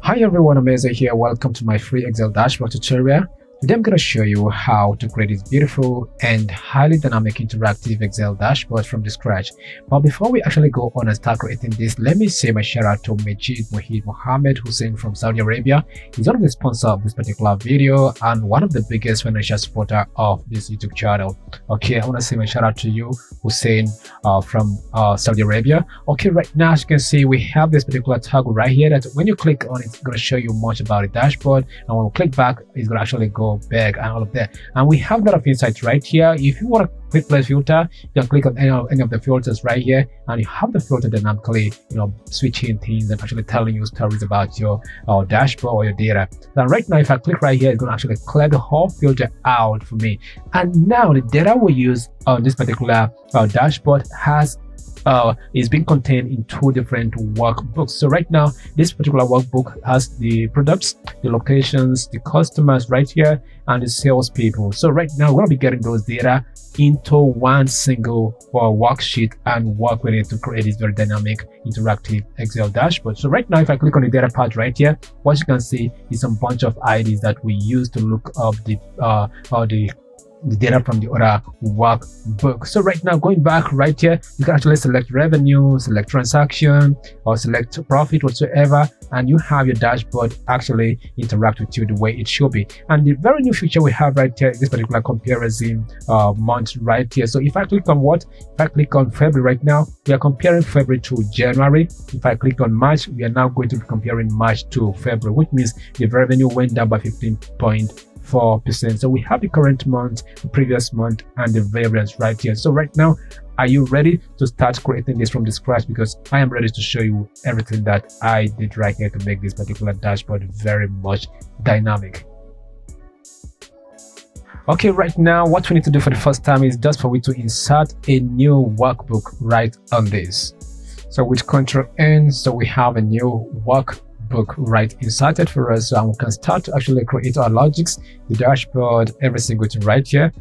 Hi everyone, Amazing here. Welcome to my free Excel dashboard tutorial. Today I'm going to show you how to create this beautiful and highly dynamic interactive Excel dashboard from the scratch. But before we actually go on and start creating this, let me say my shout out to Majid Mohid Mohammed Hussein from Saudi Arabia. He's one of the sponsors of this particular video and one of the biggest financial supporter of this YouTube channel. Okay, I want to say my shout out to you, Hussein, from Saudi Arabia. Okay, right now as you can see, we have this particular toggle right here that when you click on it, it's going to show you much about the dashboard, and when we click back, it's going to actually go back and all of that. And we have a lot of insights right here. If you want a quick place filter, you can click on any of the filters right here, and you have the filter dynamically, switching things and actually telling you stories about your dashboard or your data. Now right now, if I click right here, it's going to actually clear the whole filter out for me. And now the data we use on this particular dashboard is being contained in two different workbooks. So right now, this particular workbook has the products, the locations, the customers right here, and the salespeople. So right now, we're going to be getting those data into one single worksheet and work with it to create this very dynamic, interactive Excel dashboard. So right now, if I click on the data part right here, what you can see is some bunch of IDs that we use to look up the data from the other workbook. So right now, going back right here, you can actually select revenue, select transaction, or select profit whatsoever, and you have your dashboard actually interact with you the way it should be. And the very new feature we have right here is this particular comparison month right here. So if I click on February right now, we are comparing February to January. If I click on March, we are now going to be comparing March to February, which means the revenue went down by 15.4%. So we have the current month, the previous month, and the variance right here. So right now, are you ready to start creating this from the scratch? Because I am ready to show you everything that I did right here to make this particular dashboard very much dynamic. Okay, right now what we need to do for the first time is just for we to insert a new workbook right on this. So with Control N, so we have a new workbook right inserted for us, and we can start to actually create our logics, the dashboard, every single thing right here.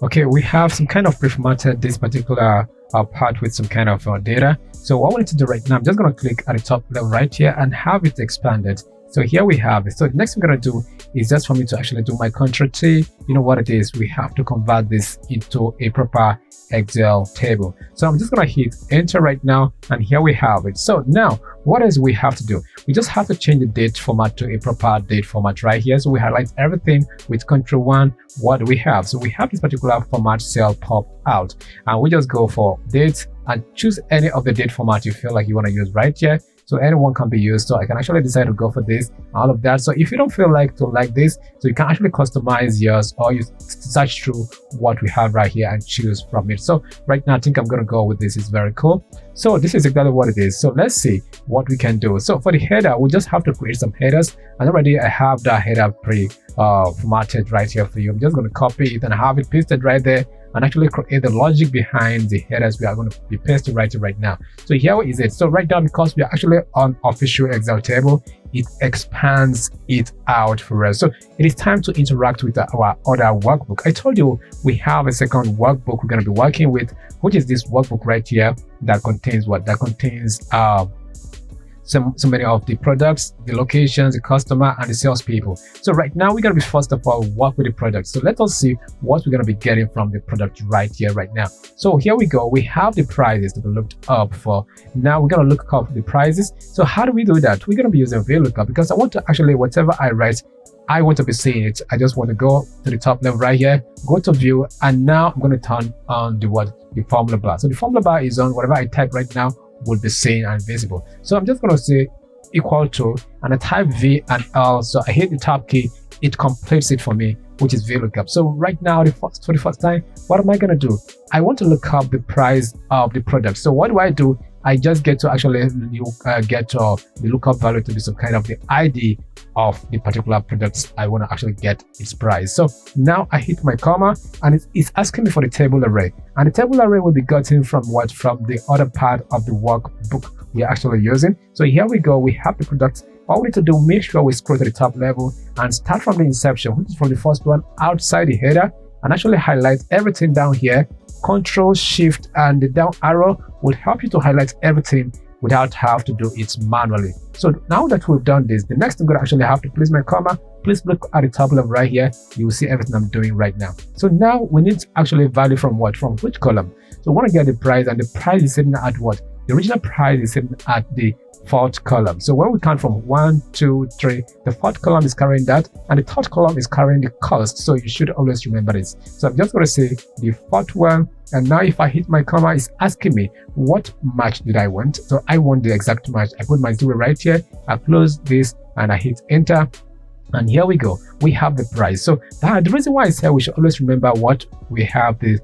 Okay, we have some kind of pre-formatted this particular part with some kind of data. So what we need to do right now, I'm just going to click at the top left right here and have it expanded. So here we have it. So the next thing we're going to do is just for me to actually do my Control T. You know what it is? We have to convert this into a proper Excel table. So I'm just going to hit enter right now, and here we have it. So now what else we have to do? We just have to change the date format to a proper date format right here. So we highlight everything with Control 1. What do we have? So we have this particular format cell pop out, and we just go for date and choose any of the date format you feel like you want to use right here. So anyone can be used. So I can actually decide to go for this, all of that. So if you don't feel like this, so you can actually customize yours, or you search through what we have right here and choose from it. So right now, I think I'm going to go with this. It's very cool. So this is exactly what it is. So let's see what we can do. So for the header, we just have to create some headers, and already I have that header formatted right here for you. I'm just going to copy it and have it pasted right there, and actually create the logic behind the headers we are going to be pasting right now. So here is it. So right now, because we are actually on official Excel table, it expands it out for us. So it is time to interact with our other workbook. I told you we have a second workbook we're going to be working with, which is this workbook right here that contains what? That contains so many of the products, the locations, the customer, and the salespeople. So right now, we're going to be first of all work with the product. So let us see what we're going to be getting from the product right here, right now. So here we go. We have the prices to be looked up for. Now we're going to look up the prices. So how do we do that? We're going to be using VLOOKUP, because I want to actually, whatever I write, I want to be seeing it. I just want to go to the top left right here, go to view, and now I'm going to turn on the formula bar. So the formula bar is on. Whatever I type right now will be seen and visible. So I'm just going to say equal to, and I type V and L. So I hit the tab key, it completes it for me, which is VLOOKUP. So right now, for the first time, what am I going to do? I want to look up the price of the product. So what do? I just get to actually get the lookup value to be some kind of the ID of the particular products I want to actually get its price. So now I hit my comma, and it's asking me for the table array, and the table array will be gotten from what? From the other part of the workbook we are actually using. So here we go. We have the products. All we need to do, make sure we scroll to the top level and start from the inception, which is from the first one outside the header, and actually highlight everything down here. Control Shift and the down arrow will help you to highlight everything without have to do it manually. So now that we've done this, the next thing I'm going to actually have to place my comma. Please look at the top left right here. You will see everything I'm doing right now. So now we need actually value from what? From which column? So we want to get the price, and the price is sitting at what? The original price is sitting at the fourth column. So when we count from 1, 2, 3, the fourth column is carrying that, and the third column is carrying the cost. So you should always remember this. So I'm just going to say the fourth one, and now if I hit my comma, it's asking me what match did I want. So I want the exact match. I put my 0 right here, I close this, and I hit enter. And here we go, we have the price. So the reason why I said we should always remember what we have the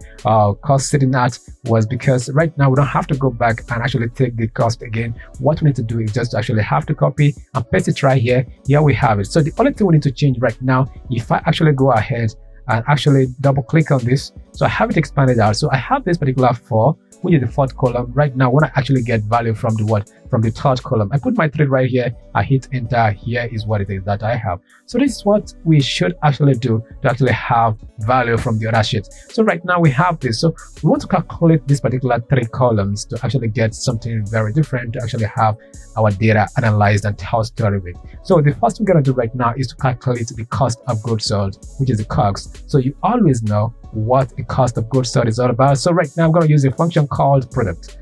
cost sitting at was because right now we don't have to go back and actually take the cost again. What we need to do is just actually have to copy and paste it right here. Here we have it. So the only thing we need to change right now, if I actually go ahead and actually double click on this, so I have it expanded out. So I have this particular 4, which is the fourth column. Right now, when I actually get value from the what? From the third column, I put my 3 right here, I hit enter. Here is what it is that I have. So this is what we should actually do to actually have value from the other sheet. So right now we have this. So we want to calculate this particular 3 columns to actually get something very different, to actually have our data analyzed and tell story with. So the first thing we're going to do right now is to calculate the cost of goods sold, which is the COGS. So you always know what the cost of goods sold is all about. So right now I'm going to use a function called products,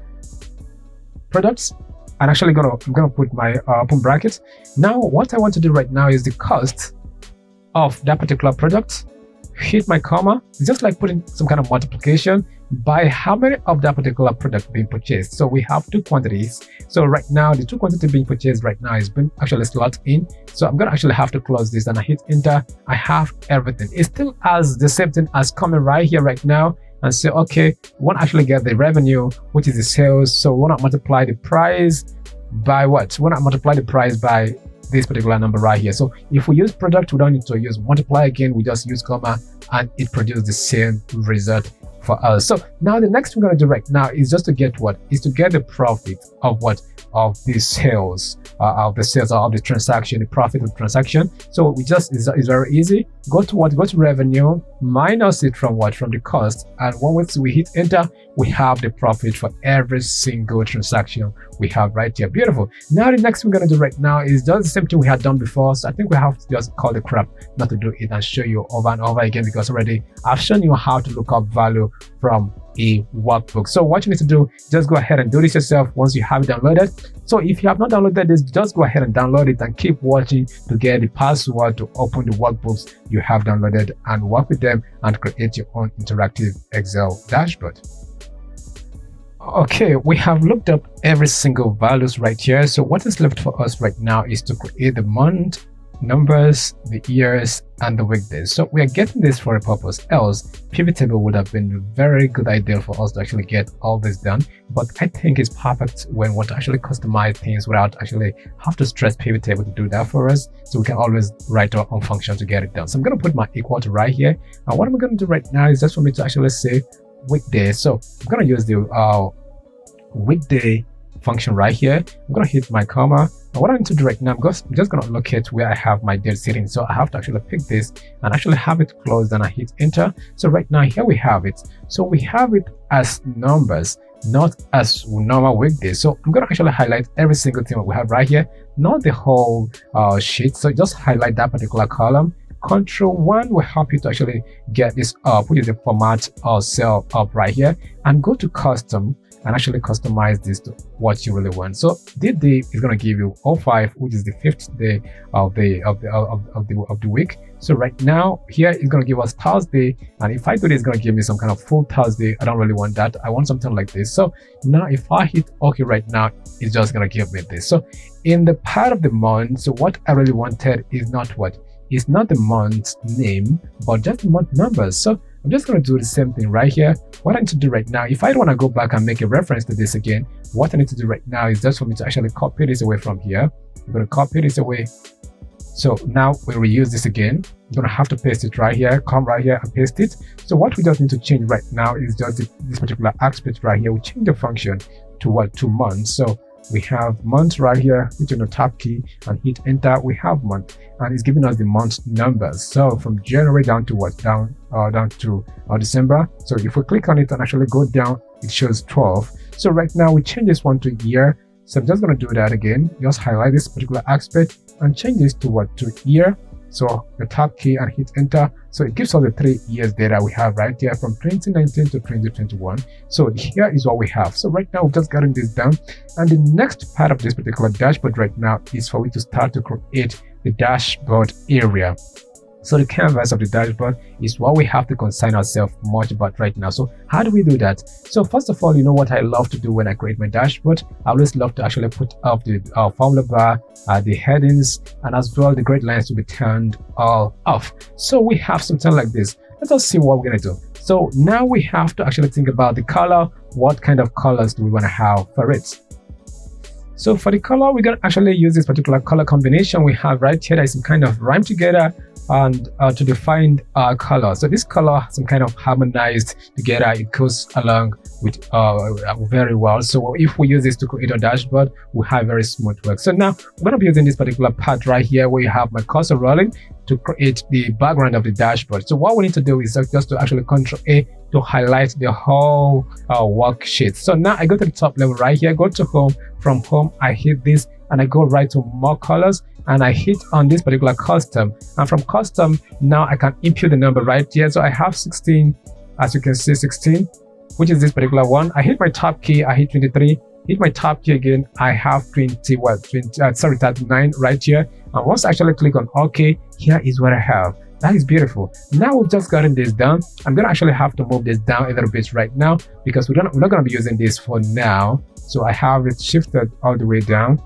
and actually I'm gonna put my open bracket. Now what I want to do right now is the cost of that particular product. Hit my comma. It's just like putting some kind of multiplication by how many of that particular product being purchased. So we have 2 quantities. So right now the 2 quantity being purchased right now is being actually slot in. So I'm gonna actually have to close this, and I hit enter. I have everything. It still has the same thing as coming right here right now, and say, okay, we want to actually get the revenue, which is the sales. So we want to multiply the price by what? We want to multiply the price by this particular number right here. So if we use product, we don't need to use multiply again. We just use comma, and it produces the same result for us. So now the next thing we're going to do right now is just to get what? Is to get the profit of what? Of the sales, of the transaction, the profit of the transaction. So we just, it's very easy. Go to what? Go to revenue, minus it from what? From the cost. And once we hit enter, we have the profit for every single transaction we have right here. Beautiful. Now the next thing we're going to do right now is just the same thing we had done before. So I think we have to just call the crap not to do it and show you over and over again, because already I've shown you how to look up value from a workbook. So what you need to do, just go ahead and do this yourself once you have it downloaded. So if you have not downloaded this, just go ahead and download it and keep watching to get the password to open the workbooks you have downloaded and work with them and create your own interactive Excel dashboard. Okay, we have looked up every single values right here. So what is left for us right now is to create the month, numbers, the years, and the weekdays. So we are getting this for a purpose, else pivot table would have been a very good idea for us to actually get all this done. But I think it's perfect when we want to actually customize things without actually have to stress pivot table to do that for us. So we can always write our own function to get it done. So I'm going to put my equal to right here. And what I'm going to do right now is just for me to actually say weekday. So I'm going to use the weekday function right here. I'm going to hit my comma. And what I need to do right now, I'm just going to locate where I have my date sitting. So I have to actually pick this and actually have it closed, and I hit enter. So right now here we have it. So we have it as numbers, not as normal weekdays. So I'm going to actually highlight every single thing we have right here, not the whole sheet. So just highlight that particular column. Control-1 will help you to actually get this up, which is the format or cell up right here, and go to custom and actually customize this to what you really want. So this day is going to give you 05, which is the 5th day of the week. So right now here it's going to give us Thursday, and if I do this, it's going to give me some kind of full Thursday. I don't really want that. I want something like this. So now if I hit OK right now, it's just going to give me this. So in the part of the month, so what I really wanted is not what? It's not the month name, but just the month numbers. So I'm just going to do the same thing right here. What I need to do right now, if I don't want to go back and make a reference to this again, what I need to do right now is just for me to actually copy this away from here. I'm going to copy this away. So now we reuse this again. I'm going to have to paste it right here, come right here and paste it. So what we just need to change right now is just this particular aspect right here. We change the function to what? To months. So we have month right here, hit on the tab key and hit enter. We have month, and it's giving us the month numbers. So from January down to what? Down to December. So if we click on it and actually go down, it shows 12. So right now we change this one to year. So I'm just going to do that again. Just highlight this particular aspect and change this to what? To year. So the tab key and hit enter. So it gives us the 3 years data we have right here from 2019 to 2021. So here is what we have. So right now we've just gotten this down. And the next part of this particular dashboard right now is for we to start to create the dashboard area. So the canvas of the dashboard is what we have to concern ourselves much about right now. So how do we do that? So first of all, you know what I love to do when I create my dashboard? I always love to actually put up the formula bar, the headings, and as well the grid lines to be turned all off. So we have something like this. Let us see what we're going to do. So now we have to actually think about the color. What kind of colors do we want to have for it? So for the color, we're going to actually use this particular color combination we have right here. That is some kind of rhyme together and to define our color. So this color, some kind of harmonized together, it goes along with very well. So if we use this to create a dashboard, we have very smooth work. So now I'm going to be using this particular part right here where you have my cursor rolling to create the background of the dashboard. So what we need to do is just to actually Control A to highlight the whole worksheet. So now I go to the top level right here, go to home. From home, I hit this and I go right to more colors and I hit on this particular custom. And from custom, now I can input the number right here. So I have 16, as you can see, 16, which is this particular one. I hit my tab key, I hit 23, hit my tab key again, I have 39 right here. And once I actually click on OK, here is what I have. That is beautiful. Now we've just gotten this down. I'm gonna actually have to move this down a little bit right now because we're not gonna be using this for now. So I have it shifted all the way down.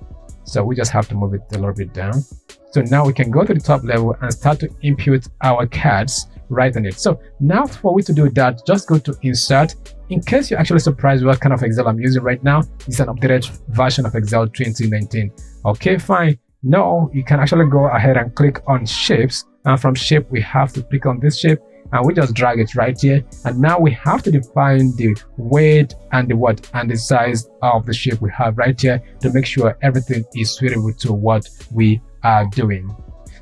So we just have to move it a little bit down. So now we can go to the top level and start to input our cards right on it. So now for we to do that, just go to Insert. In case you're actually surprised what kind of Excel I'm using right now, it's an updated version of Excel 2019. Okay, fine. Now you can actually go ahead and click on Shapes. And from shape, we have to click on this shape and we just drag it right here. And now we have to define the weight and the what and the size of the shape we have right here to make sure everything is suitable to what we are doing.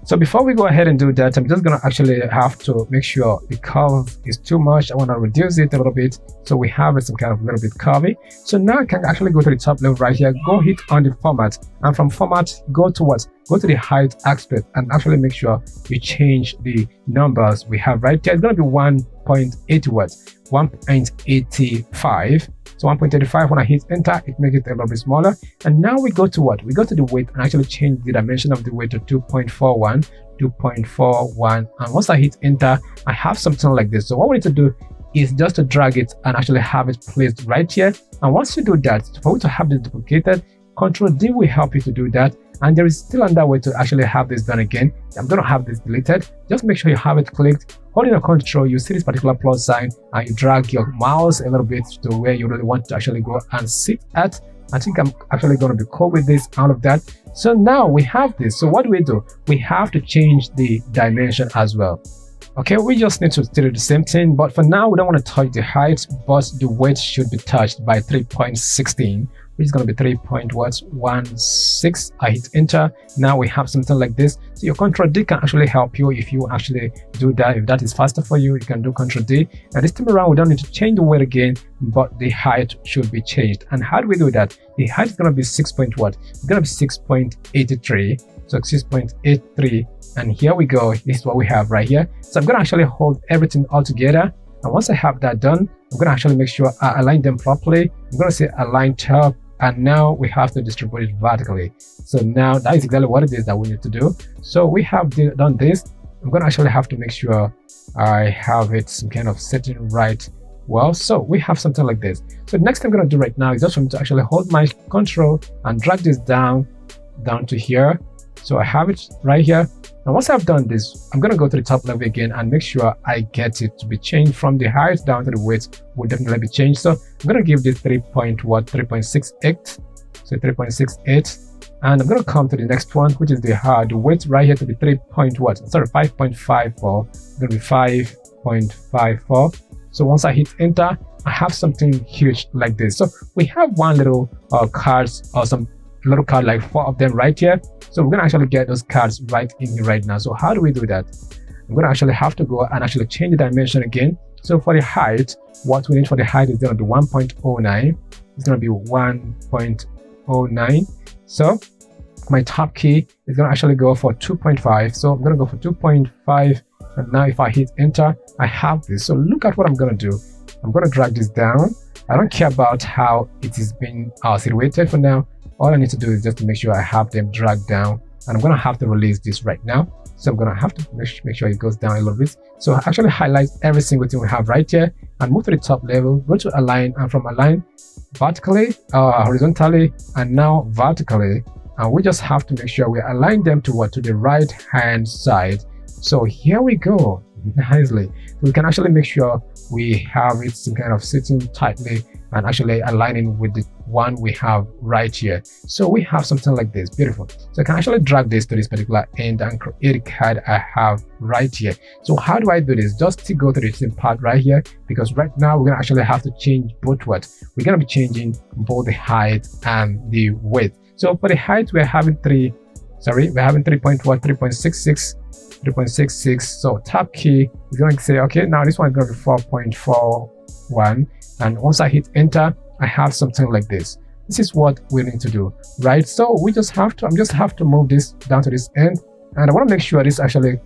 So before we go ahead and do that, I'm just going to actually have to make sure the curve is too much. I want to reduce it a little bit so we have some kind of little bit curvy. So now I can actually go to the top level right here, go hit on the format, and from format go to what? Go to the height aspect and actually make sure you change the numbers we have right here. It's going to be 1.80 watts, 1.85. So 1.85, when I hit enter, it makes it a little bit smaller. And now we go to what? We go to the weight and actually change the dimension of the weight to 2.41, 2.41. And once I hit enter, I have something like this. So what we need to do is just to drag it and actually have it placed right here. And once you do that, for you to have this duplicated, Control D will help you to do that. And there is still another way to actually have this done again. I'm going to have this deleted. Just make sure you have it clicked. Holding a Control, you see this particular plus sign and you drag your mouse a little bit to where you really want to actually go and sit at. I think I'm actually going to be cool with this, all of that. So now we have this. So what do? We have to change the dimension as well. Okay, we just need to still do the same thing, but for now we don't want to touch the height, but the weight should be touched by 3.16, which is going to be 3.16. I hit enter. Now we have something like this. So your Control D can actually help you if you actually do that. If that is faster for you, you can do Control D. And this time around, we don't need to change the weight again, but the height should be changed. And how do we do that? The height is going to be 6 point what? It's going to be 6.83. So 6.83. And here we go. This is what we have right here. So I'm going to actually hold everything all together. And once I have that done, I'm going to actually make sure I align them properly. I'm going to say align top. And now we have to distribute it vertically. So now that is exactly what it is that we need to do. So we have done this. I'm going to actually have to make sure I have it some kind of setting right well. So we have something like this. So the next thing I'm going to do right now is just for me to actually hold my Control and drag this down to here. So I have it right here. And once I've done this, I'm going to go to the top level again and make sure I get it to be changed from the height down to the width will definitely be changed. So I'm going to give this 3.68. So 3.68. And I'm going to come to the next one, which is the width right here to be 5.54. It's going to be 5.54. So once I hit enter, I have something huge like this. So we have one little cards or some little card, like 4 of them right here. So we're going to actually get those cards right in here right now. So how do we do that? I'm going to actually have to go and actually change the dimension again. So for the height, what we need for the height is going to be 1.09. It's going to be 1.09. 2.09. So my top key is going to actually go for 2.5. So I'm going to go for 2.5. And now if I hit enter, I have this. So look at what I'm going to do. I'm going to drag this down. I don't care about how it is being situated for now. All I need to do is just to make sure I have them dragged down. And I'm going to have to release this right now. So I'm going to have to make sure it goes down a little bit. So I actually highlight every single thing we have right here and move to the top level, go to align, and from align vertically, horizontally, and now vertically. And we just have to make sure we align them to what? To the right hand side. So here we go. Nicely. We can actually make sure we have it some kind of sitting tightly and actually aligning with the one we have right here. So we have something like this. Beautiful. So I can actually drag this to this particular end and create a card I have right here. So how do I do this? Just to go to the same part right here, because right now we're gonna actually have to change both what? We're gonna be changing both the height and the width. So for the height, we're having 3.66. So tab key is going to say, okay, now this one is going to be 4.41. And once I hit enter, I have something like this. This is what we need to do, right? So we just have to, have to move this down to this end. And I want to make sure this actually,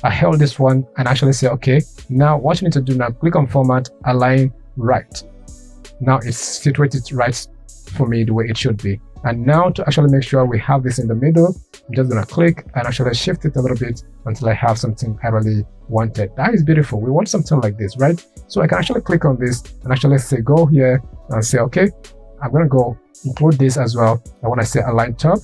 I held this one and actually say, okay, now what you need to do now, click on format, align right. Now it's situated right for me the way it should be. And now to actually make sure we have this in the middle, I'm just going to click and actually shift it a little bit until I have something I really wanted. That is beautiful. We want something like this, right? So I can actually click on this and actually say go here and say, okay, I'm going to go include this as well. I want to say align top.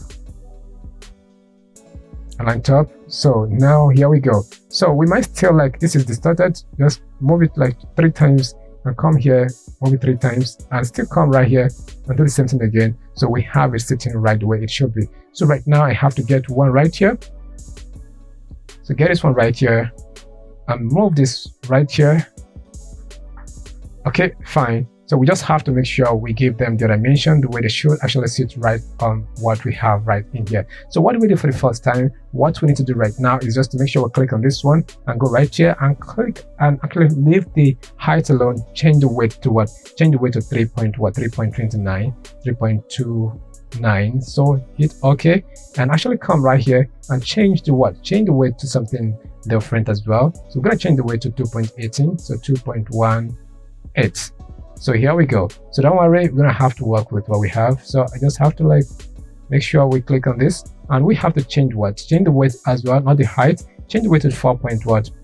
Align top. So now here we go. So we might still like this is distorted. Just move it like 3 times and come here, move it 3 times and still come right here and do the same thing again. So we have it sitting right the way it should be. So right now I have to get one right here. So get this one right here and move this right here. Okay, fine. So we just have to make sure we give them the dimension the way they should actually sit right on what we have right in here. So what do we do for the first time? What we need to do right now is just to make sure we click on this one and go right here and click and actually leave the height alone, change the width to what? Change the width to 3.29, 3.29. So hit OK and actually come right here and change the what? Change the width to something different as well. So we're going to change the width to 2.18, so 2.18. So here we go. So don't worry, we're gonna have to work with what we have. So I just have to like make sure we click on this and we have to change what? Change the width as well, not the height. Change the width to 4.43,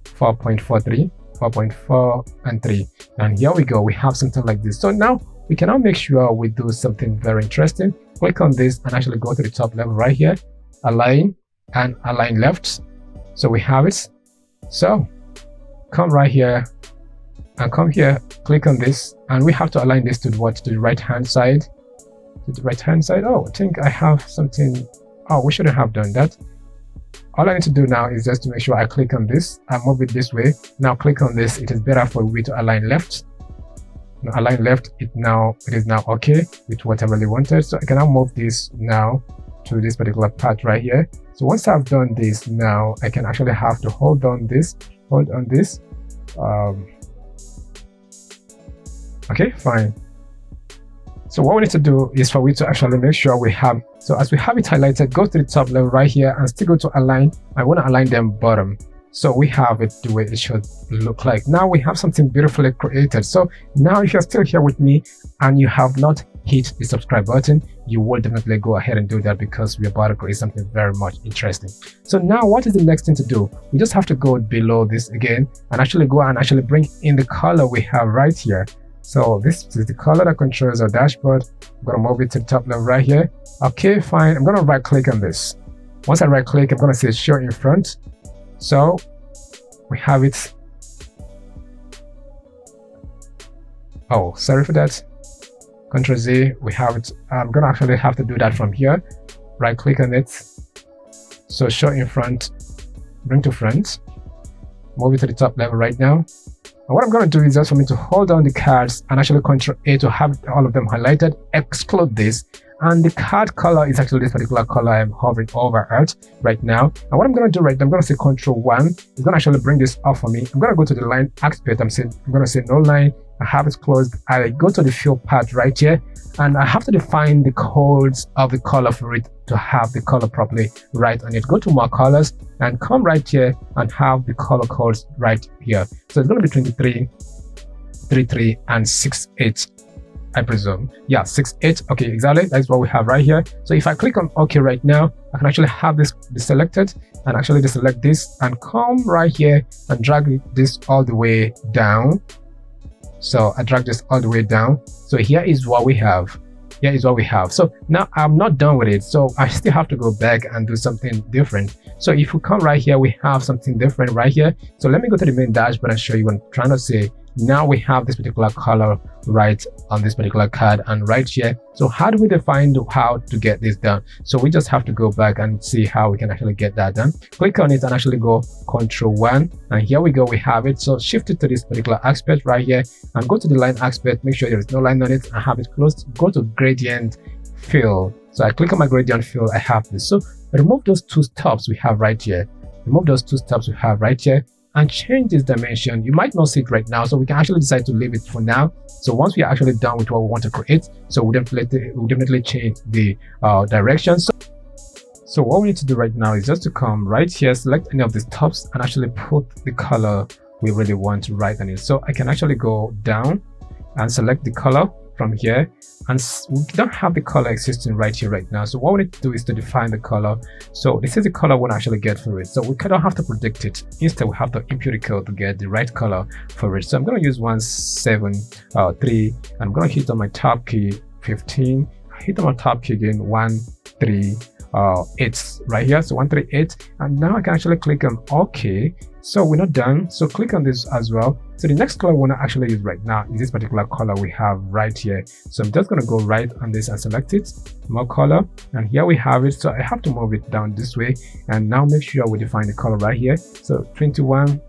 4.4 and 3. And here we go, we have something like this. So now we can now make sure we do something very interesting. Click on this and actually go to the top level right here, align and align left. So we have it. So come right here and come here, click on this, and we have to align this to what? To the right hand side. To the right hand side. Oh, I think I have something. Oh, we shouldn't have done that. All I need to do now is just to make sure I click on this and move it this way. Now click on this. It is better for me to align left. Now align left. It is now okay with what I really wanted. So I can now move this now to this particular part right here. So once I've done this, now I can actually have to hold on this. Okay, fine. So what we need to do is for we to actually make sure we have, so as we have it highlighted, go to the top level right here and still go to align. I want to align them bottom. So we have it the way it should look like. Now we have something beautifully created. So now if you're still here with me and you have not hit the subscribe button, you will definitely go ahead and do that because we're about to create something very much interesting. So now what is the next thing to do? We just have to go below this again and actually go and actually bring in the color we have right here. So this is the color that controls our dashboard. I'm going to move it to the top level right here. Okay, fine. I'm going to right click on this. Once I right click, I'm going to say show in front. So we have it. Oh, sorry for that. Control Z, we have it. I'm going to actually have to do that from here. Right click on it. So show in front, bring to front. Move it to the top level right now. And what I'm going to do is just for me to hold down the cards and actually Control A to have all of them highlighted, exclude this. And the card color is actually this particular color I'm hovering over it right now. And what I'm going to do right now, I'm going to say Control 1. It's going to actually bring this up for me. I'm going to go to the line aspect. I'm going to say no line. I have it closed. I go to the fill part right here and I have to define the codes of the color for it to have the color properly right on it. Go to more colors and come right here and have the color codes right here. So it's going to be 23, 33, and 68. I presume. Yeah, 68. Okay, exactly. That's what we have right here. So if I click on OK right now, I can actually have this deselected and actually deselect this and come right here and drag this all the way down. So I drag this all the way down. So here is what we have. Here is what we have. So now I'm not done with it. So I still have to go back and do something different. So if we come right here, we have something different right here. So let me go to the main dashboard and show you what I'm trying to say. Now we have this particular color right on this particular card and right here. So how do we define how to get this done? So we just have to go back and see how we can actually get that done. Click on it and actually go Ctrl+1, and here we go, we have it. So shift it to this particular aspect right here and go to the line aspect, make sure there is no line on it and have it closed. Go to gradient fill. So I click on my gradient fill, I have this. So remove those two stops we have right here. Remove those two stops we have right here and change this dimension. You might not see it right now, so we can actually decide to leave it for now. So once we are actually done with what we want to create, so we'll definitely change the direction. So what we need to do right now is just to come right here, select any of these tops and actually put the color we really want right on it. So I can actually go down and select the color from here, and we don't have the color existing right here right now. So what we need to do is to define the color. So this is the color we want to actually get for it. So we don't have to predict it. Instead, we have to input the code to get the right color for it. So I'm going to use 173. I'm going to hit on my tab key 15. Hit on my tab key again 138 right here. So 138, and now I can actually click on OK. So we're not done. So click on this as well. So the next color we want to actually use right now is this particular color we have right here. So I'm just going to go right on this and select it, more color, and here we have it. So I have to move it down this way, and now make sure we define the color right here. So 21,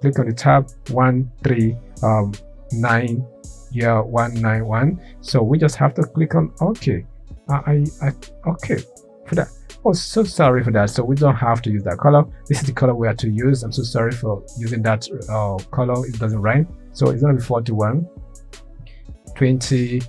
click on the tab 139, yeah, 191. So we just have to click on OK. Okay for that. Oh, so sorry for that. So we don't have to use that color. This is the color we have to use. I'm so sorry for using that color. It doesn't rhyme. So it's going to be 41, 20,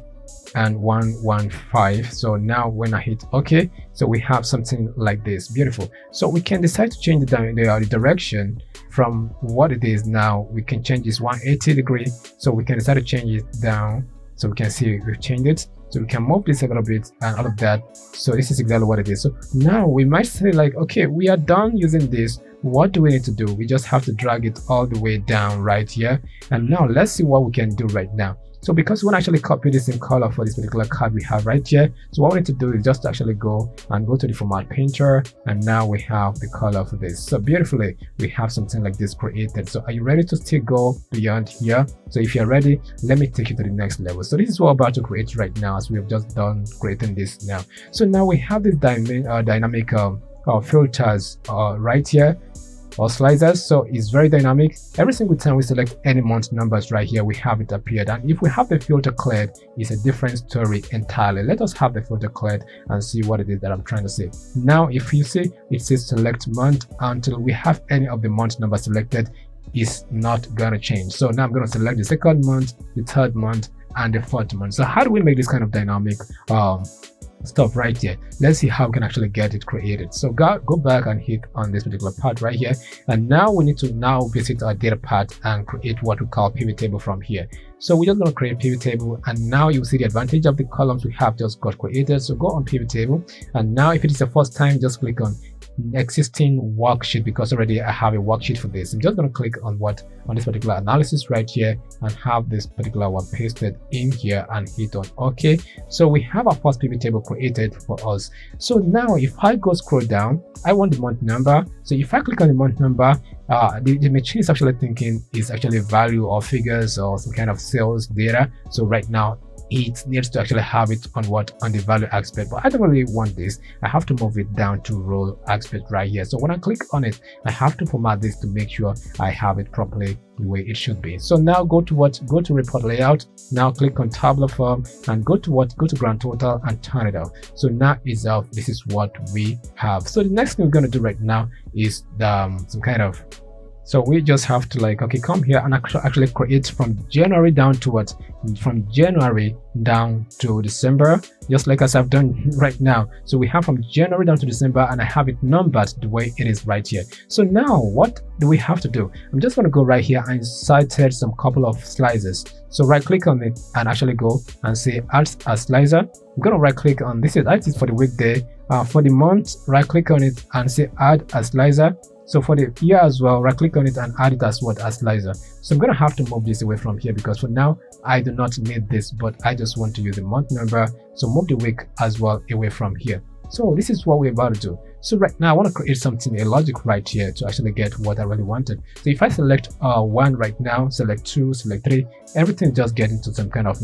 and 115. So now when I hit OK, so we have something like this. Beautiful. So we can decide to change the direction from what it is now. We can change this 180 degrees. So we can decide to change it down. So we can see we've changed it. So we can move this a little bit and all of that. So this is exactly what it is. So now we might say like, okay, we are done using this. What do we need to do? We just have to drag it all the way down right here. And now let's see what we can do right now. So because we want to actually copy this in color for this particular card we have right here, so what we need to do is just actually go to the format painter, and now we have the color for this. So beautifully, we have something like this created. So are you ready to still go beyond here? So if you're ready, let me take you to the next level. So this is what we're about to create right now, as we have just done creating this now. So now we have this dynamic filters right here, or slicers. So it's very dynamic. Every single time we select any month numbers right here, we have it appeared. And if we have the filter cleared, it's a different story entirely. Let us have the filter cleared and see what it is that I'm trying to say. Now if you see, it says select month until we have any of the month numbers selected, is not gonna change. So now I'm going to select the second month, the third month, and the fourth month. So how do we make this kind of dynamic stuff right here? Let's see how we can actually get it created. So go back and hit on this particular part right here, and now we need to visit our data part and create what we call pivot table from here. So we're just going to create pivot table, and now you'll see the advantage of the columns we have just got created. So go on pivot table, and now if it is the first time, just click on existing worksheet, because already I have a worksheet for this. I'm just going to click on this particular analysis right here and have this particular one pasted in here and hit on OK. So we have our first pivot table created for us. So now if I go scroll down, I want the month number. So if I click on the month number, the machine is actually thinking it's actually value or figures or some kind of sales data. So right now it needs to actually have it on the value aspect, but I don't really want this. I have to move it down to row aspect right here. So when I click on it, I have to format this to make sure I have it properly the way it should be. So now go to report layout. Now click on tabular form and go to grand total and turn it off. So now it's off. This is what we have. So the next thing we're going to do right now is some kind of So we just have to like, okay, come here and actually create from January down to what? From January down to December, just like as I've done right now. So we have from January down to December, and I have it numbered the way it is right here. So now what do we have to do? I'm just going to go right here and inserted some couple of slices. So right click on it and actually go and say add a slicer. I'm going to right click on this is for the weekday. For the month, right click on it and say add a slicer. So for the year as well, right click on it and add it as what? As slicer. So I'm going to have to move this away from here because for now I do not need this, but I just want to use the month number. So move the week as well away from here. So this is what we're about to do. So right now I want to create something, a logic right here to actually get what I really wanted. So if I select 1 right now, select 2, select 3, everything just get into some kind of,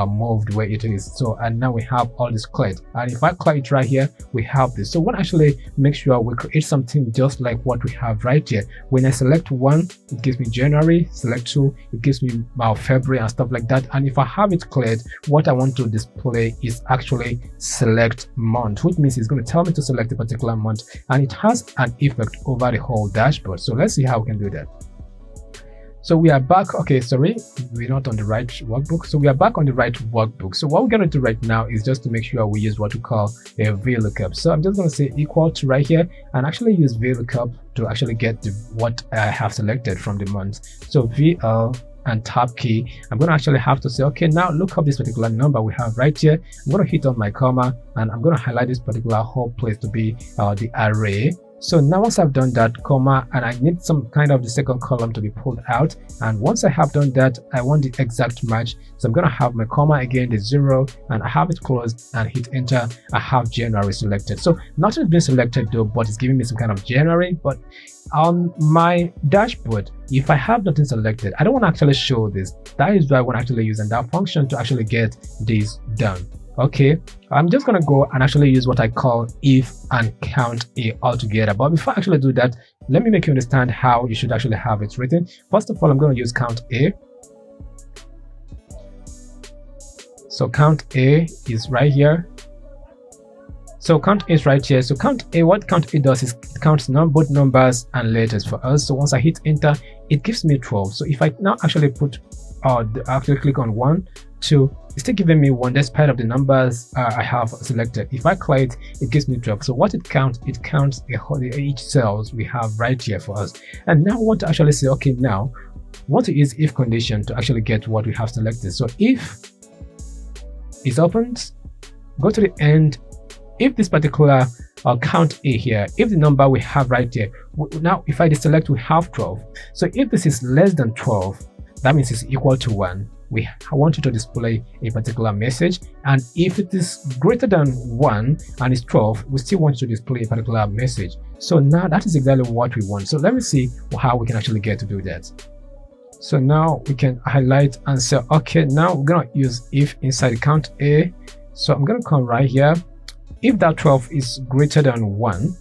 moved where it is. So, and now we have all this cleared. And if I clear it right here, we have this. So we want to actually make sure we create something just like what we have right here. When I select 1, it gives me January, select 2, it gives me February and stuff like that. And if I have it cleared, what I want to display is actually select month, which means it's going to tell me to select a particular month, and it has an effect over the whole dashboard. So let's see how we can do that. So we are back. Okay, sorry, we're not on the right workbook. So we are back on the right workbook. So what we're going to do right now is just to make sure we use what we call a VLOOKUP. So I'm just going to say equal to right here and actually use VLOOKUP to actually get what I have selected from the month. So VL and tab key, I'm going to actually have to say, okay, now look up this particular number we have right here. I'm going to hit on my comma and I'm going to highlight this particular whole place to be the array. So now once I've done that, comma, and I need some kind of the second column to be pulled out, and once I have done that, I want the exact match. So I'm going to have my comma again, the 0, and I have it closed and hit enter. I have January selected. So nothing's been selected though, but it's giving me some kind of January. But on my dashboard, if I have nothing selected, I don't want to actually show this. That is why I want to actually use that function to actually get this done. Okay, I'm just gonna go and actually use what I call if and count a altogether. But before I actually do that, let me make you understand how you should actually have it written. First of all, I'm going to use count a. So count a is right here. So count A is right here. So count A, what count A does is it counts both numbers and letters for us. So once I hit enter, it gives me 12. So if I now actually put actually click on 1, 2, it's still giving me 1 despite of the numbers I have selected. If I clear it, it gives me 12. So what it counts each cells we have right here for us. And now I want to actually say, okay, now I want to use if condition to actually get what we have selected. So if is opened, go to the end. If this particular count A here, if the number we have right here, now if I deselect, we have 12. So if this is less than 12, that means it's equal to 1. We want you to display a particular message, and if it is greater than 1 and it's 12, we still want you to display a particular message. So now that is exactly what we want. So let me see how we can actually get to do that. So now we can highlight and say, okay, now we're gonna use if inside count A. So I'm gonna come right here. If that 12 is greater than 1,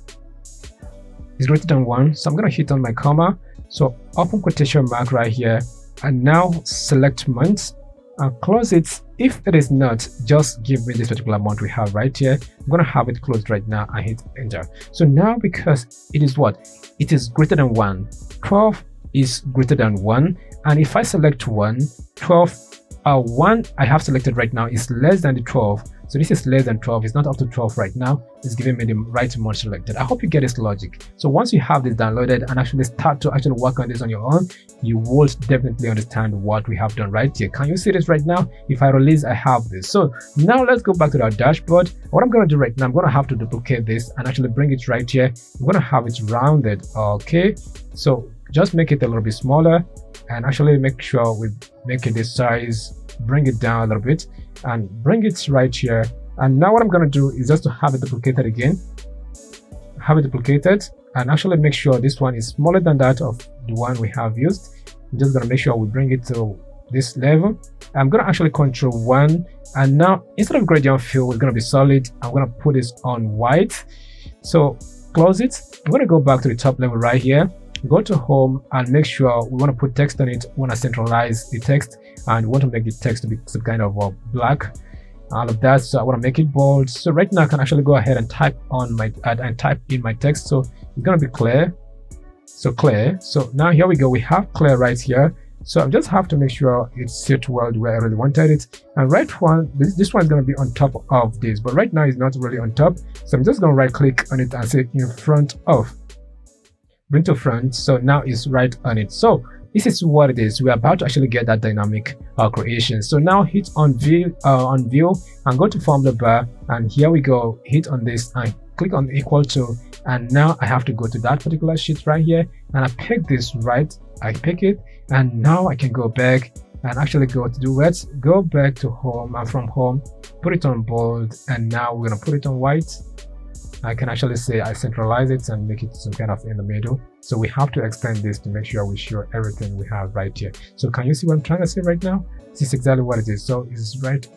so I'm gonna hit on my comma. So open quotation mark right here, and now select month and close it. If it is not, just give me this particular month we have right here. I'm gonna have it closed right now and hit enter. So now because it is what? It is greater than 1. 12 is greater than 1, and if I select 1, 1 I have selected right now is less than the 12. So this is less than 12, it's not up to 12 right now, it's giving me the right month selected. I hope you get this logic. So once you have this downloaded and actually start to actually work on this on your own, you will definitely understand what we have done right here. Can you see this right now? If I release, I have this. So now let's go back to our dashboard. What I'm going to do right now, I'm going to have to duplicate this and actually bring it right here. I'm going to have it rounded. Okay, so just make it a little bit smaller and actually make sure we make it this size, bring it down a little bit and bring it right here. And now what I'm going to do is just to have it duplicated again, and actually make sure this one is smaller than that of the one we have used. I'm just going to make sure we bring it to this level. I'm going to actually control 1, and now instead of gradient fill, it's going to be solid. I'm going to put this on white. So close it. I'm going to go back to the top level right here, go to home and make sure we want to put text on it. We want to centralize the text and we want to make the text to be some kind of black, all of that. So I want to make it bold. So right now I can actually go ahead and type on my type in my text, so it's going to be clear. So clear. So now here we go, we have clear right here. So I just have to make sure it's set well where I really wanted it. And right one, this one is going to be on top of this, but right now it's not really on top. So I'm just going to right click on it and say in front of, bring to front. So now it's right on it. So this is what it is. We're about to actually get that dynamic creation. So now hit on view and go to formula bar, and here we go, hit on this and click on equal to, and now I have to go to that particular sheet right here, and I pick this right, I pick it, and now I can go back and actually go to do what, go back to home, and from home put it on bold, and now we're gonna put it on white. I can actually say I centralize it and make it some kind of in the middle. So we have to extend this to make sure we show everything we have right here. So can you see what I'm trying to say right now? This is exactly what it is. So it's right,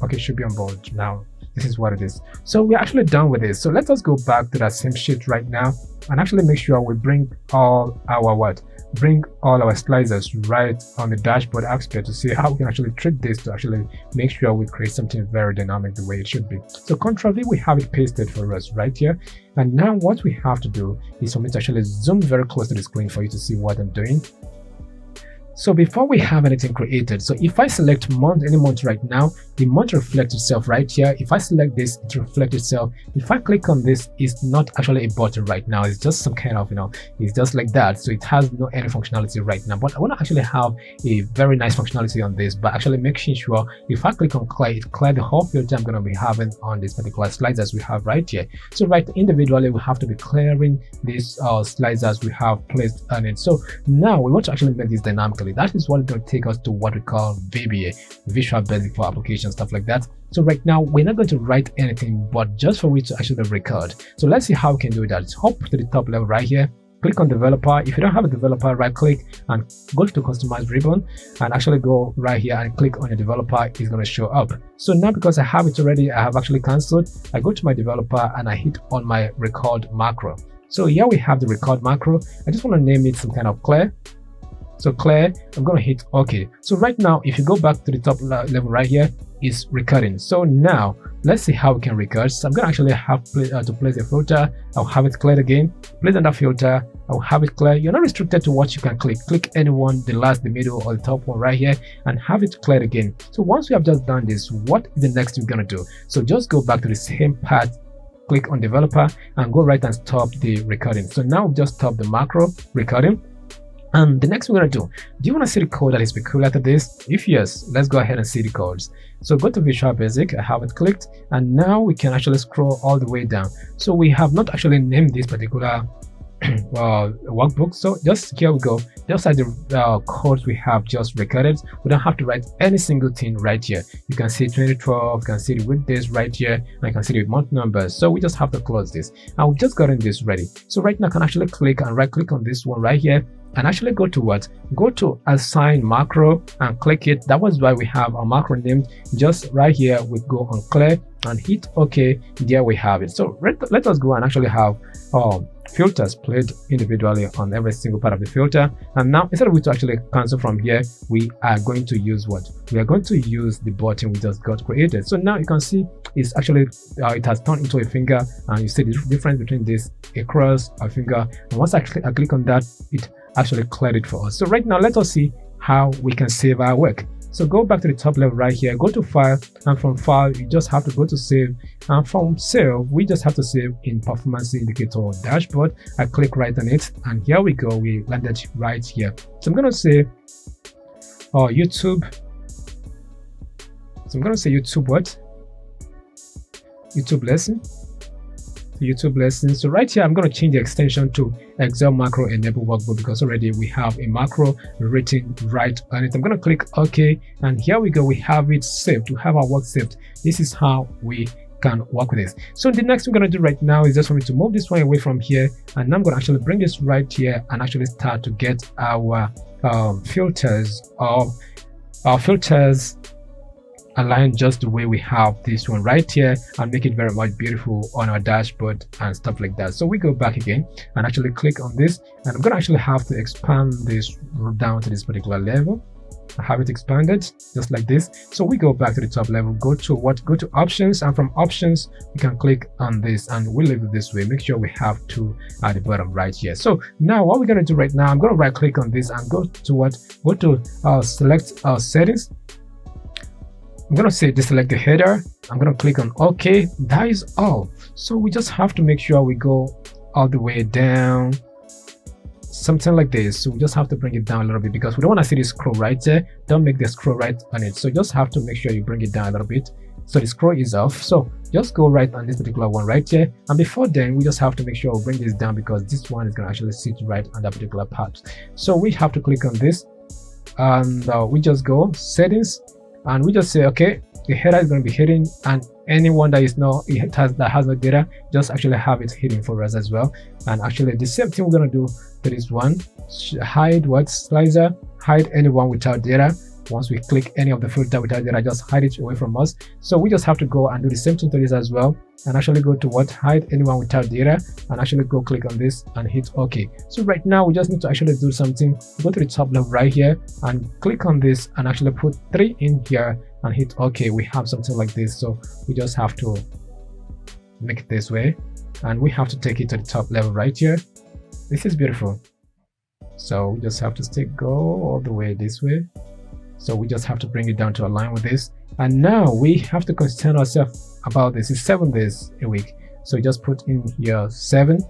okay, should be on bold now. This is what it is. So we're actually done with this. So let us go back to that same sheet right now and actually make sure we bring all our bring all our slicers right on the dashboard aspect to see how we can actually treat this to actually make sure we create something very dynamic the way it should be. So Ctrl V, we have it pasted for us right here. And now what we have to do is for me to actually zoom very close to the screen for you to see what I'm doing. So before we have anything created, so if I select month, any month right now, the month reflects itself right here. If I select this, it reflects itself. If I click on this, it's not actually a button right now. It's just some kind of, it's just like that. So it has no any functionality right now. But I want to actually have a very nice functionality on this, but actually making sure if I click on clear, it clear the whole filter I'm going to be having on this particular sliders we have right here. So right individually, we have to be clearing these sliders we have placed on it. So now we want to actually make this dynamically. That is what is going to take us to what we call VBA, Visual Basic for Application, stuff like that. So right now we're not going to write anything, but just for we to actually record. So let's see how we can do that. Hop to the top level right here, click on developer. If you don't have a developer, right click and go to customize ribbon and actually go right here and click on your developer. It's going to show up. So now because I have it already, I have actually cancelled, I go to my developer and I hit on my record macro. So here we have the record macro. I just want to name it some kind of clear. So clear, I'm going to hit OK. So right now, if you go back to the top level right here, it's recording. So now let's see how we can record. So I'm going to actually have to place a filter. I'll have it cleared again. Place another filter. I'll have it clear. You're not restricted to what you can click. Click anyone, the last, the middle, or the top one right here, and have it cleared again. So once we have just done this, what is the next we're going to do? So just go back to the same part. Click on developer and go right and stop the recording. So now we've just stopped the macro recording. And the next we're going to do you want to see the code that is peculiar to this? If yes, let's go ahead and see the codes. So go to Visual Basic, I have it clicked, and now we can actually scroll all the way down. So we have not actually named this particular workbook. So just here we go, just like the codes we have just recorded, we don't have to write any single thing right here. You can see 2012, you can see the weekdays right here, and you can see the month numbers. So we just have to close this, and we've just gotten this ready. So right now I can actually click and right click on this one right here and actually go to what? Go to assign macro and click it. That was why we have our macro named just right here. We go on clear and hit OK. There we have it. So let us go and actually have filters played individually on every single part of the filter. And now instead of we to actually cancel from here, we are going to use what? We are going to use the button we just got created. So now you can see it's actually it has turned into a finger, and you see the difference between this, a cross, a finger. And once I click on that, it actually cleared it for us. So right now let us see how we can save our work. So go back to the top level right here, go to file, and from file you just have to go to save, and from save we just have to save in performance indicator dashboard. I click right on it, and here we go, we landed right here. So I'm going to say YouTube. So I'm going to say YouTube what? YouTube lesson. YouTube lesson. So right here I'm going to change the extension to Excel macro enable workbook, because already we have a macro written right on it. I'm going to click OK, and here we go, we have it saved. We have our work saved. This is how we can work with this. So the next thing we're going to do right now is just for me to move this one away from here, and I'm going to actually bring this right here and actually start to get our filters align just the way we have this one right here, and make it very much beautiful on our dashboard and stuff like that. So we go back again and actually click on this, and I'm going to actually have to expand this down to this particular level. I have it expanded just like this. So we go back to the top level, go to options, and from options we can click on this, and we leave it this way. Make sure we have two at the bottom right here. So now what we're going to do right now, I'm going to right click on this and go to select settings. I'm going to say deselect the header. I'm going to click on OK. That is all. So we just have to make sure we go all the way down, something like this. So we just have to bring it down a little bit because we don't want to see the scroll right there. Don't make the scroll right on it. So just have to make sure you bring it down a little bit so the scroll is off. So just go right on this particular one right here, and before then we just have to make sure we bring this down because this one is going to actually sit right on that particular part. So we have to click on this, and we just go settings, and we just say okay, the header is going to be hidden, and anyone that is not that has no data, just actually have it hidden for us as well. And actually the same thing we're going to do to this one, hide what slicer, hide anyone without data. Once we click any of the filter without data, just hide it away from us. So we just have to go and do the same thing to this as well, and actually go to hide anyone without data, and actually go click on this and hit OK. So right now we just need to actually do something. Go to the top left right here and click on this and actually put 3 in here and hit OK. We have something like this. So we just have to make it this way, and we have to take it to the top level right here. This is beautiful. So we just have to go all the way this way. So we just have to bring it down to align with this, and now we have to concern ourselves about this. It's 7 days a week, so just put in here 7.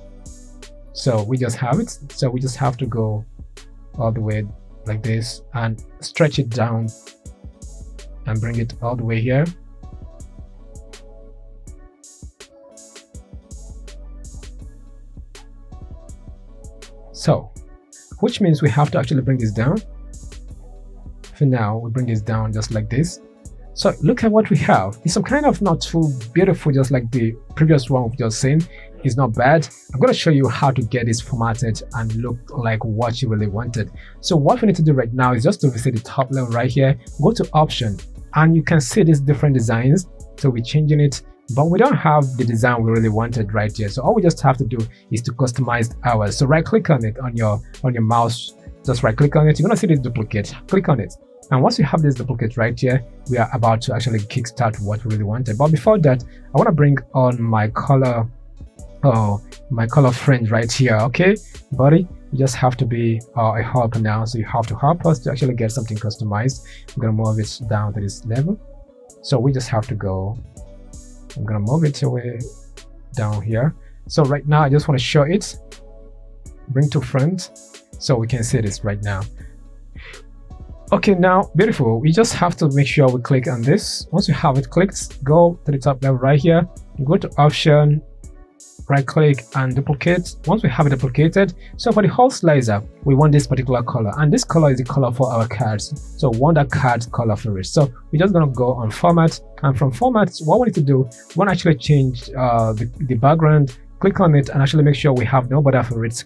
So we just have it. So we just have to go all the way like this and stretch it down and bring it all the way here. So which means we have to actually bring this down. For now we bring this down just like this. So look at what we have. It's some kind of not too beautiful, just like the previous one we've just seen. It's not bad. I'm going to show you how to get this formatted and look like what you really wanted. So what we need to do right now is just to visit the top level right here, go to option, and you can see these different designs. So we're changing it, but we don't have the design we really wanted right here. So all we just have to do is to customize ours. So right click on it on your mouse, just right click on it. You're going to see this duplicate, click on it. And once you have this duplicate right here, we are about to actually kickstart what we really wanted. But before that, I want to bring on my color, friend right here. Okay, buddy, you just have to be a helper now. So you have to help us to actually get something customized. I'm going to move it down to this level. So we just have to go. I'm going to move it away down here. So right now, I just want to show it. Bring to front so we can see this right now. Okay, now beautiful. We just have to make sure we click on this. Once you have it clicked, go to the top level right here, go to option, right click and duplicate. Once we have it duplicated, so for the whole slicer we want this particular color, and this color is the color for our cards. So we want that card color for it. So we're just going to go on format, and from format what we need to do, we want to actually change the background. Click on it and actually make sure we have no border for it.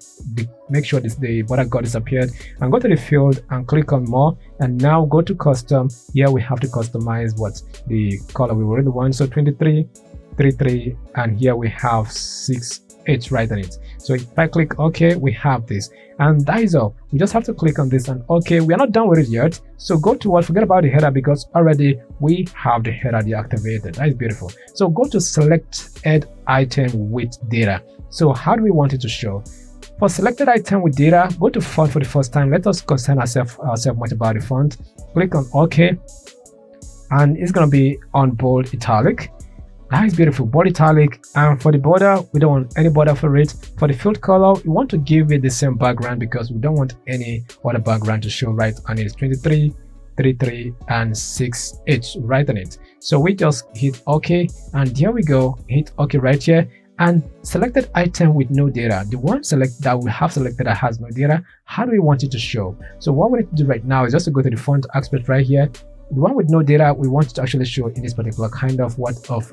Make sure the border got disappeared, and go to the field and click on more, and now go to custom. Here we have to customize what the color we really want. So 23, 33, and here we have 6, 8 right on it. So if I click OK, we have this, and that is all. We just have to click on this and OK. We are not done with it yet, so go to forget about the header because already we have the header deactivated. That is beautiful. So go to select add item with data. So how do we want it to show? For selected item with data, go to font for the first time. Let us concern ourselves much about the font. Click on OK, and it's going to be on bold italic. That is beautiful, bold italic. And for the border, we don't want any border for it. For the field color, we want to give it the same background because we don't want any other background to show right on it. 23, 33, and 6, 8 right on it. So we just hit OK, and here we go, hit OK right here. And selected item with no data, the one that we have selected that has no data, how do we want it to show? So what we need to do right now is just to go to the font aspect right here. The one with no data, we want it to actually show in this particular kind of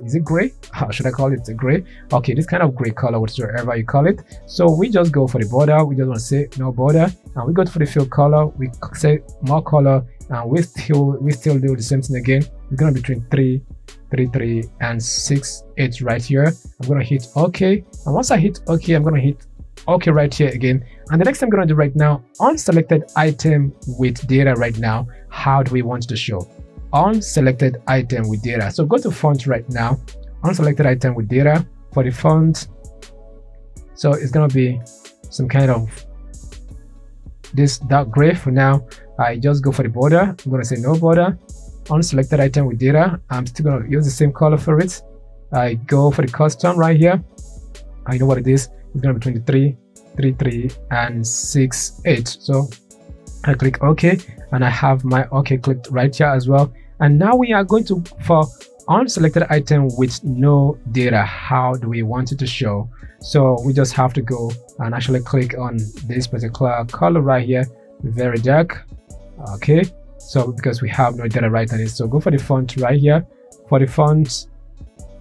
is it gray? How should I call it? Gray? Okay, this kind of gray color, whatsoever you call it. So we just go for the border. We just want to say no border, and we go for the field color. We say more color, and we still do the same thing again. It's gonna be between 3, 3, and 6, 8 right here. I'm gonna hit OK, and once I hit OK, I'm gonna hit OK right here again. And the next thing I'm going to do right now, unselected item with data right now. How do we want to show? Unselected item with data. So go to font right now, unselected item with data for the font. So it's going to be some kind of this dark gray for now. I just go for the border. I'm going to say no border. Unselected item with data. I'm still going to use the same color for it. I go for the custom right here. I know what it is. It's going to be 23, 33, and 68. So I click OK, and I have my OK clicked right here as well. And now we are going to for unselected item with no data. How do we want it to show? So we just have to go and actually click on this particular color right here, very dark. Okay, so because we have no data right on it, so go for the font right here. For the font,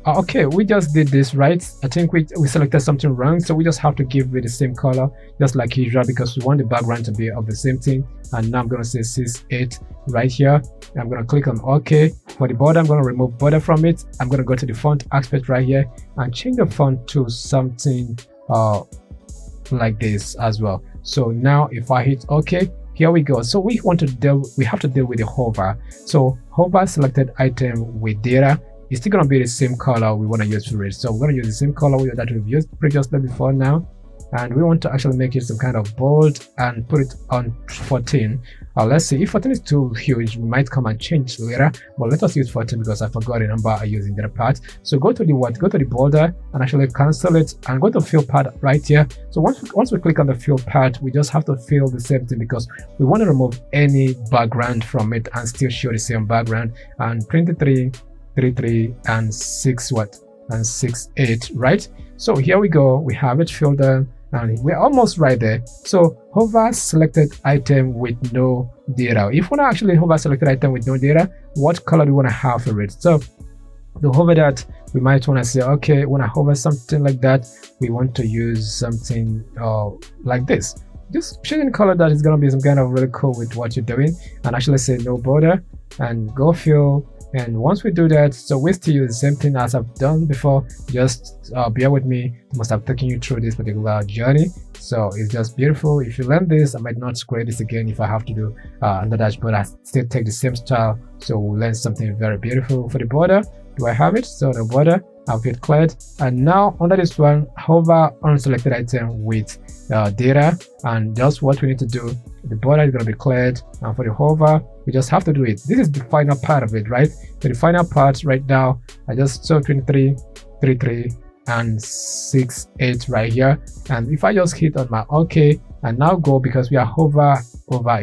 okay, we just did this right. I think we selected something wrong, so we just have to give it the same color just like usual because we want the background to be of the same thing. And now I'm going to say 68 right here. I'm going to click on OK. For the border, I'm going to remove border from it. I'm going to go to the font aspect right here and change the font to something like this as well. So now if I hit OK, here we go. So we have to deal with the hover. So hover selected item with data. It's still going to be the same color we want to use for it. So we're going to use the same color that we've used previously before now. And we want to actually make it some kind of bold and put it on 14. Let's see, if 14 is too huge, we might come and change later, but let us use 14 because I forgot the number I used in the other part. So go to the border and actually cancel it and go to fill part right here. So once we click on the fill part, we just have to fill the same thing because we want to remove any background from it and still show the same background. And 23, 33, and 68, right? So here we go, we have it filled in. And we're almost right there. So hover selected item with no data. If we want to actually hover selected item with no data, what color do we want to have for it? So to hover that, we might want to say, okay, when I hover something like that, we want to use something like this. Just choosing color that is going to be some kind of really cool with what you're doing, and actually say no border and go fill. And once we do that, so we still use the same thing as I've done before. Just bear with me, I must have taken you through this particular journey. So it's just beautiful. If you learn this, I might not create this again if I have to do under dashboard. I still take the same style, so we'll learn something very beautiful. For the border, do I have it? So the border, I've hit cleared, and now under this one, hover on selected item with data, and just what we need to do. The border is going to be cleared, and for the hover, we just have to do it. This is the final part of it, right? So the final part right now, I just saw 23, 33, and 68 right here. And if I just hit on my OK and now go, because we are hovering over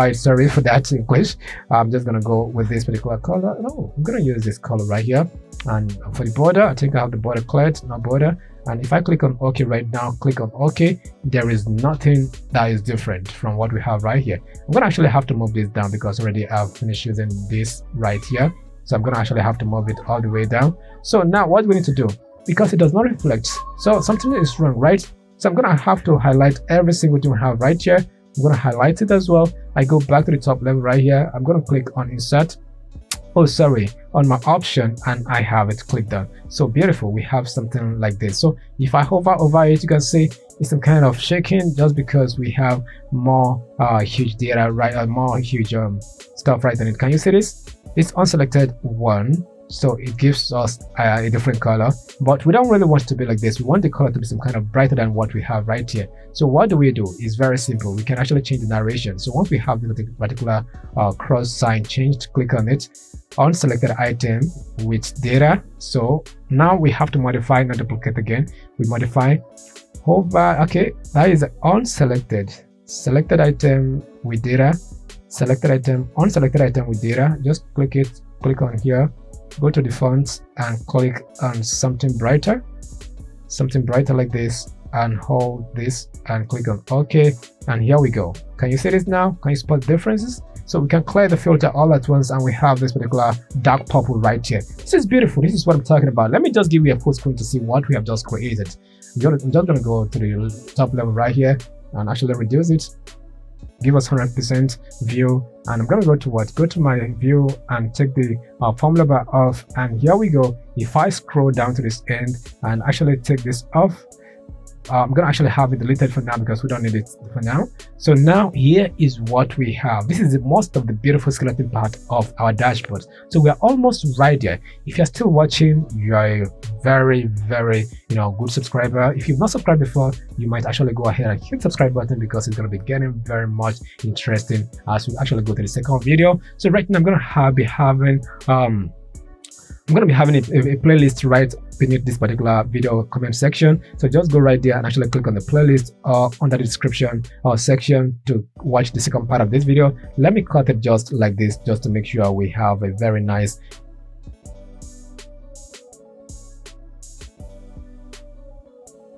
it, sorry for that English. I'm just gonna go with this particular color. No, I'm gonna use this color right here. And for the border, I think I have the border cleared, no border. And if I click on OK right now, click on OK, there is nothing that is different from what we have right here. I'm gonna actually have to move this down because already I've finished using this right here. So I'm gonna actually have to move it all the way down. So now what we need to do, because it does not reflect, so something is wrong, right? So I'm gonna have to highlight every single thing we have right here. I'm gonna highlight it as well. I go back to the top level right here. I'm gonna click on insert. Oh, sorry, on my option, and I have it clicked on. So beautiful, we have something like this. So if I hover over it, you can see it's some kind of shaking just because we have more huge data, right? More huge stuff right on it. Can you see this? It's unselected one, so it gives us a different color, but we don't really want it to be like this. We want the color to be some kind of brighter than what we have right here. So what do? It's very simple. We can actually change the narration. So once we have the particular cross sign changed, click on it, unselected item with data. So now we have to modify, not duplicate again. We modify hover. Okay, that is unselected, selected item with data, selected item, unselected item with data. Just click it, click on here, go to the fonts and click on something brighter like this, and hold this and click on OK, and here we go. Can you see this now? Can you spot the differences? So we can clear the filter all at once, and we have this particular dark purple right here. This is beautiful. This is what I'm talking about. Let me just give you a full screen to see what we have just created. I'm just going to go to the top level right here and actually reduce it. Give us 100% view, and I'm going to go to what? Go to my view and take the formula bar off, and here we go. If I scroll down to this end and actually take this off, I'm gonna actually have it deleted for now because we don't need it for now. So now here is what we have. This is the most of the beautiful skeleton part of our dashboard. So we are almost right there. If you're still watching, you're a very good subscriber. If you've not subscribed before, you might actually go ahead and hit the subscribe button because it's going to be getting very much interesting as we actually go to the second video. So right now I'm going to be having a playlist right beneath this particular video comment section. So just go right there and actually click on the playlist under the description section to watch the second part of this video. Let me cut it just like this, just to make sure we have a very nice